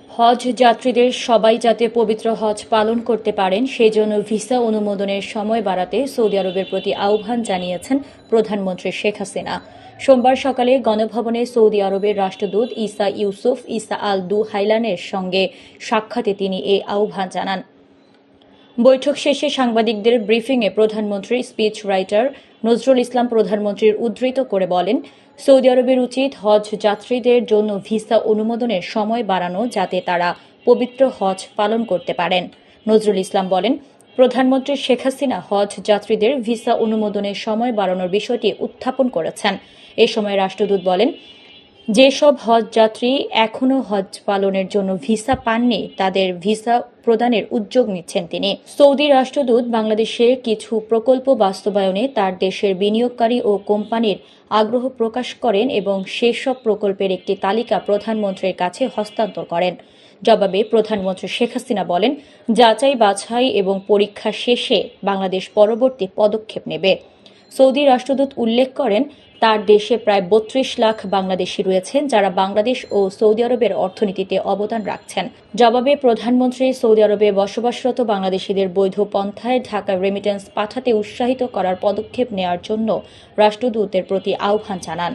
হজ যাত্রীদের সবাই যাতে পবিত্র হজ পালন করতে পারেন সেজন্য ভিসা অনুমোদনের সময় বাড়াতে সৌদি আরবের প্রতি আহ্বান জানিয়েছেন প্রধানমন্ত্রী শেখ হাসিনা। সোমবার সকালে গণভবনে সৌদি আরবের রাষ্ট্রদূত ইসা ইউসুফ ইসা আল দুহাইলানের সঙ্গে সাক্ষাতে তিনি এই আহ্বান জানান। বৈঠক শেষে সাংবাদিকদের ব্রিফিংয়ে প্রধানমন্ত্রী স্পিচ রাইটার নজরুল ইসলাম প্রধানমন্ত্রীর উদ্ধৃত করে বলেন, সৌদি আরবের উচিত হজ যাত্রীদের জন্য ভিসা অনুমোদনের সময় বাড়ানো যাতে তারা পবিত্র হজ পালন করতে পারেন। নজরুল ইসলাম বলেন, প্রধানমন্ত্রী শেখ হাসিনা হজ যাত্রীদের ভিসা অনুমোদনের সময় বাড়ানোর বিষয়টি উত্থাপন করেছেন। এ সময় রাষ্ট্রদূত বলেন, যেসব হজ যাত্রী এখনও হজ পালনের জন্য ভিসা পাননি তাদের ভিসা প্রদানের উদ্যোগ নিচ্ছেন তিনি। সৌদি রাষ্ট্রদূত বাংলাদেশে কিছু প্রকল্প বাস্তবায়নে তার দেশের বিনিয়োগকারী ও কোম্পানির আগ্রহ প্রকাশ করেন এবং সেসব প্রকল্পের একটি তালিকা প্রধানমন্ত্রীর কাছে হস্তান্তর করেন। জবাবে প্রধানমন্ত্রী শেখ হাসিনা বলেন, যাচাই বাছাই এবং পরীক্ষা শেষে বাংলাদেশ পরবর্তী পদক্ষেপ নেবে। সৌদি রাষ্ট্রদূত উল্লেখ করেন, তার দেশে প্রায় ৩২ লাখ বাংলাদেশি রয়েছেন যারা বাংলাদেশ ও সৌদি আরবের অর্থনীতিতে অবদান রাখছেন। জবাবে প্রধানমন্ত্রী সৌদি আরবে বসবাসরত বাংলাদেশিদের বৈধ পন্থায় ঢাকায় রেমিটেন্স পাঠাতে উৎসাহিত করার পদক্ষেপ নেওয়ার জন্য রাষ্ট্রদূতের প্রতি আহ্বান জানান।